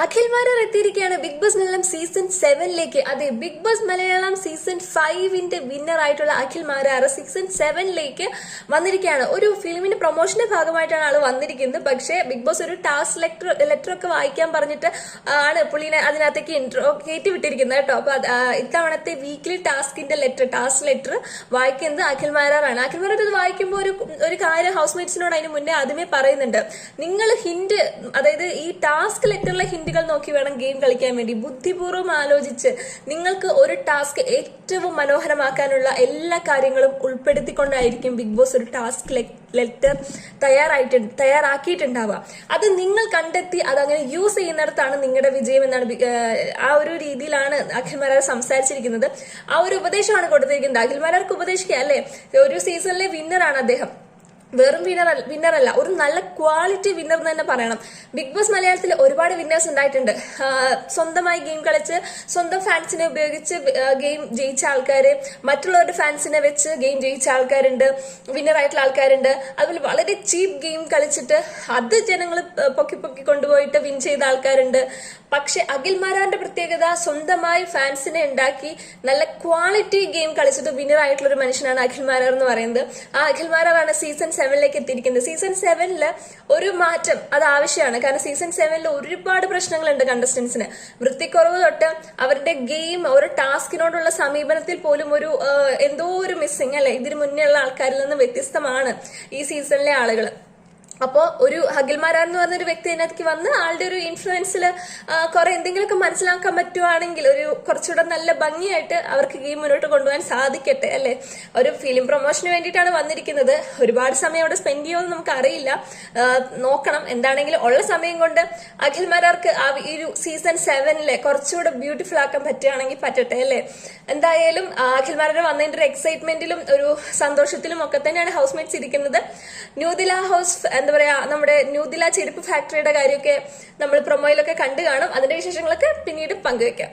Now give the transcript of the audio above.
അഖിൽ മാരാർ എത്തിയിരിക്കുകയാണ് Big Boss Malayalam season 7ലേക്ക്. അതെ, ബിഗ് ബോസ് മലയാളം സീസൺ 5ന്റെ വിന്നർ ആയിട്ടുള്ള അഖിൽ മാരാർ സീസൺ 7ലേക്ക് വന്നിരിക്കുകയാണ്. ഒരു ഫിലിമിന്റെ പ്രൊമോഷന്റെ ഭാഗമായിട്ടാണ് ആള് വന്നിരിക്കുന്നത്. പക്ഷേ ബിഗ് ബോസ് ഒരു ടാസ്ക് ലെറ്റർ ഒക്കെ വായിക്കാൻ പറഞ്ഞിട്ട് ആണ് പുള്ളിനെ അതിനകത്തേക്ക് ഇൻട്രോ കയറ്റി വിട്ടിരിക്കുന്നത് കേട്ടോ. അപ്പൊ ഇത്തവണത്തെ വീക്ക്ലി ടാസ്ക് ലെറ്റർ വായിക്കുന്നത് അഖിൽ മാരാറാണ്. അഖിൽ മാരാർ ഇത് വായിക്കുമ്പോൾ ഒരു കാര്യം ഹൗസ് മേറ്റ്സിനോട് അതിന് മുന്നേ ആദ്യമേ പറയുന്നുണ്ട്. നിങ്ങൾ ഹിന്റ്, അതായത് ഈ ടാസ്ക് ലെറ്ററിലെ ഹിന്റുകൾ നോക്കി വേണം ഗെയിം കളിക്കാൻ വേണ്ടി. ബുദ്ധിപൂർവ്വം ആലോചിച്ച് നിങ്ങൾക്ക് ഒരു ടാസ്ക് ഏറ്റവും മനോഹരമാക്കാനുള്ള എല്ലാ കാര്യങ്ങളും ഉൾപ്പെടുത്തിക്കൊണ്ടായിരിക്കും ബിഗ് ബോസ് ഒരു ടാസ്ക് ലെറ്റർ തയ്യാറാക്കിയിട്ടുണ്ടാവുക. അത് നിങ്ങൾ കണ്ടെത്തി അതങ്ങനെ യൂസ് ചെയ്യുന്നിടത്താണ് നിങ്ങളുടെ വിജയം എന്നാണ് ആ ഒരു രീതിയിലാണ് അഖിൽ മാരാർ സംസാരിച്ചിരിക്കുന്നത്. ആ ഒരു ഉപദേശമാണ് കൊടുത്തിരിക്കുന്നത്. അഖിൽ മാരാർക്ക് ഉപദേശിക്കുക അല്ലെ, ഒരു സീസണിലെ വിന്നറാണ് അദ്ദേഹം. വെറും വിന്നറല്ല, ഒരു നല്ല ക്വാളിറ്റി വിന്നർ എന്ന് തന്നെ പറയണം. ബിഗ് ബോസ് മലയാളത്തിൽ ഒരുപാട് വിന്നേഴ്സ് ഉണ്ടായിട്ടുണ്ട്. സ്വന്തമായി ഗെയിം കളിച്ച് സ്വന്തം ഫാൻസിനെ ഉപയോഗിച്ച് ഗെയിം ജയിച്ച ആൾക്കാര്, മറ്റുള്ളവരുടെ ഫാൻസിനെ വെച്ച് ഗെയിം ജയിച്ച ആൾക്കാരുണ്ട്, വിന്നർ ആയിട്ടുള്ള ആൾക്കാരുണ്ട്. അതുപോലെ വളരെ ചീപ്പ് ഗെയിം കളിച്ചിട്ട് അത് ജനങ്ങൾ പൊക്കി കൊണ്ടുപോയിട്ട് വിൻ ചെയ്ത ആൾക്കാരുണ്ട്. പക്ഷെ അഖിൽ മാരാറിന്റെ പ്രത്യേകത സ്വന്തമായി ഫാൻസിനെ ഉണ്ടാക്കി നല്ല ക്വാളിറ്റി ഗെയിം കളിച്ചിട്ട് വിന്നർ ആയിട്ടുള്ള ഒരു മനുഷ്യനാണ് അഖിൽ മാരാർ എന്ന് പറയുന്നത്. ആ അഖിൽ മാരാറാണ് സീസൺ 7ലേക്ക് എത്തിയിരിക്കുന്നത്. സീസൺ 7ല് ഒരു മാറ്റം അത് ആവശ്യമാണ്. കാരണം സീസൺ 7ൽ ഒരുപാട് പ്രശ്നങ്ങളുണ്ട് കണ്ടസ്റ്റൻസിന്. വൃത്തിക്കുറവ് തൊട്ട് അവരുടെ ഗെയിം, ഒരു ടാസ്കിനോടുള്ള സമീപനത്തിൽ പോലും ഒരു എന്തോ ഒരു മിസ്സിങ് അല്ലെ, ഇതിന് മുന്നേ ഉള്ള ആൾക്കാരിൽ നിന്ന് വ്യത്യസ്തമാണ് ഈ സീസണിലെ ആളുകൾ. അപ്പോ ഒരു അഖിൽ മാരാർ എന്ന് പറഞ്ഞൊരു വ്യക്തി അതിനകത്തേക്ക് വന്ന് ആളുടെ ഒരു ഇൻഫ്ലുവൻസിൽ കുറെ എന്തെങ്കിലുമൊക്കെ മനസ്സിലാക്കാൻ പറ്റുവാണെങ്കിൽ ഒരു കുറച്ചുകൂടെ നല്ല ഭംഗിയായിട്ട് അവർക്ക് ഗെയിം മുന്നോട്ട് കൊണ്ടുപോകാൻ സാധിക്കട്ടെ അല്ലെ. ഒരു ഫിലിം പ്രൊമോഷന് വേണ്ടിയിട്ടാണ് വന്നിരിക്കുന്നത്. ഒരുപാട് സമയം അവിടെ സ്പെൻഡ് ചെയ്യുമെന്ന് നമുക്ക് അറിയില്ല, നോക്കണം. എന്താണെങ്കിലും ഉള്ള സമയം കൊണ്ട് അഖിൽ മാരാർക്ക് ആ ഒരു സീസൺ 7ലെ കുറച്ചുകൂടെ ബ്യൂട്ടിഫുൾ ആക്കാൻ പറ്റുകയാണെങ്കിൽ പറ്റട്ടെ അല്ലെ. എന്തായാലും അഖിൽ മാരാർ വന്നതിന്റെ ഒരു എക്സൈറ്റ്മെന്റിലും ഒരു സന്തോഷത്തിലും ഒക്കെ തന്നെയാണ് ഹൗസ് മേറ്റ്സ് ഇരിക്കുന്നത്. ന്യൂദില ഹൗസ്, എന്താ പറയാ, നമ്മുടെ ന്യൂദില ചെരുപ്പ് ഫാക്ടറിയുടെ കാര്യമൊക്കെ നമ്മൾ പ്രൊമോയിലൊക്കെ കണ്ടു കാണും. അതിന്റെ വിശേഷങ്ങളൊക്കെ പിന്നീട് പങ്കുവെക്കാം.